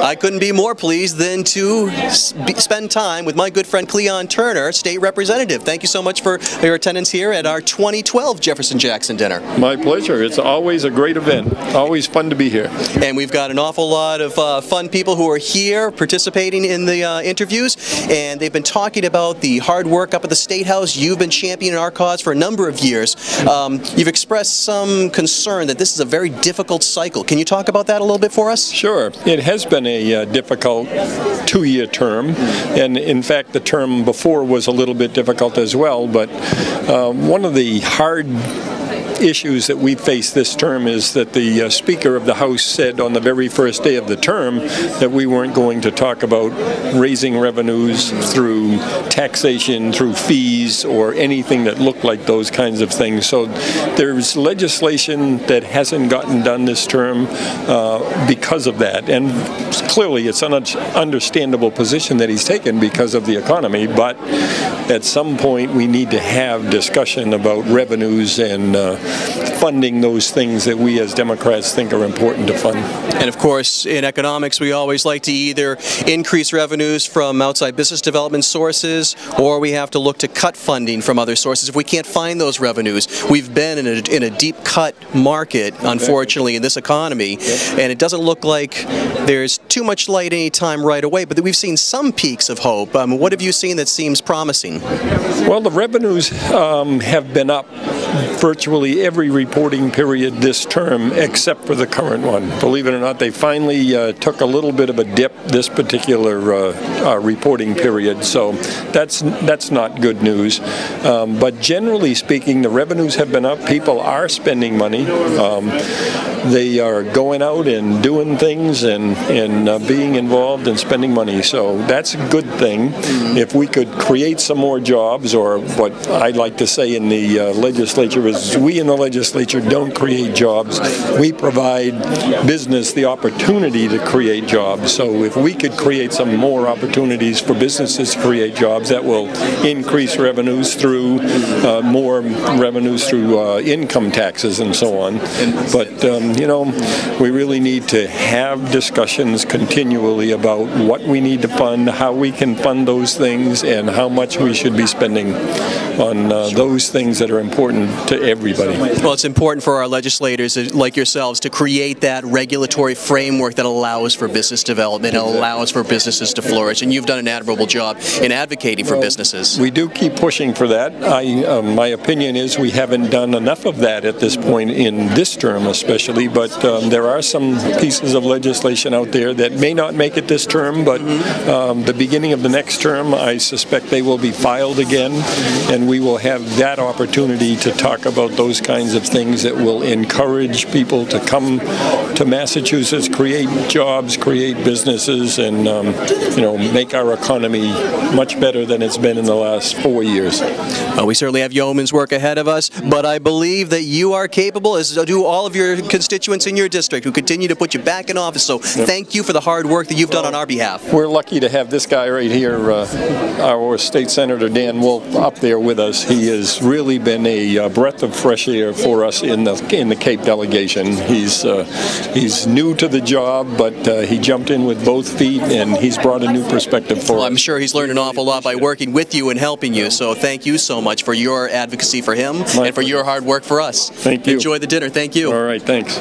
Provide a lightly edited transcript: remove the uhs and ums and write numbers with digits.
I couldn't be more pleased than to spend time with my good friend Cleon Turner, State Representative. Thank you so much for your attendance here at our 2012 Jefferson-Jackson dinner. My pleasure. It's always a great event. Always fun to be here. And we've got an awful lot of fun people who are here participating in the interviews, and they've been talking about the hard work up at the State House. You've been championing our cause for a number of years. You've expressed some concern that this is a very difficult cycle. Can you talk about that a little bit for us? Sure. It has been a difficult two-year term, and in fact the term before was a little bit difficult as well, but one of the hard issues that we face this term is that the Speaker of the House said on the very first day of the term that we weren't going to talk about raising revenues through taxation, through fees, or anything that looked like those kinds of things. So there's legislation that hasn't gotten done this term because of that. And clearly it's an understandable position that he's taken because of the economy, but at some point we need to have discussion about revenues and funding those things that we as Democrats think are important to fund. And of course, in economics, we always like to either increase revenues from outside business development sources, or we have to look to cut funding from other sources if we can't find those revenues. We've been in a deep cut market, unfortunately, in this economy, and it doesn't look like there's too much light any time right away, but we've seen some peaks of hope. What have you seen that seems promising? Well, the revenues have been up virtually every reporting period this term except for the current one. Believe it or not, they finally took a little bit of a dip this particular reporting period, so that's not good news. But generally speaking, the revenues have been up. People are spending money. They are going out and doing things and being involved and spending money, so that's a good thing. If we could create some more jobs, or what I'd like to say in the legislature is we in the legislature don't create jobs. We provide business the opportunity to create jobs. So if we could create some more opportunities for businesses to create jobs, that will increase revenues through more revenues through income taxes and so on. But you know, we really need to have discussions continually about what we need to fund, how we can fund those things, and how much we should be spending on those things that are important to everybody. Well, it's important for our legislators like yourselves to create that regulatory framework that allows for business development, and allows for businesses to flourish, and you've done an admirable job in advocating for businesses. We do keep pushing for that. My opinion is we haven't done enough of that at this point in this term especially, but there are some pieces of legislation out there that may not make it this term, but the beginning of the next term, I suspect they will be filed again, and we will have that opportunity to talk about those kinds of things that will encourage people to come to Massachusetts, create jobs, create businesses, and you know, make our economy much better than it's been in the last 4 years. We certainly have yeoman's work ahead of us, but I believe that you are capable, as do all of your constituents in your district, who continue to put you back in office. So thank you for the hard work that you've done on our behalf. We're lucky to have this guy right here, our State Senator Dan Wolf, up there with us. He has really been a breath of fresh air for us in the Cape delegation. He's new to the job, but he jumped in with both feet, and he's brought a new perspective for us. I'm sure he's learned an awful lot by working with you and helping you, so thank you so much for your advocacy for him and for your hard work for us. Thank you. Enjoy the dinner. Thank you. All right, thanks.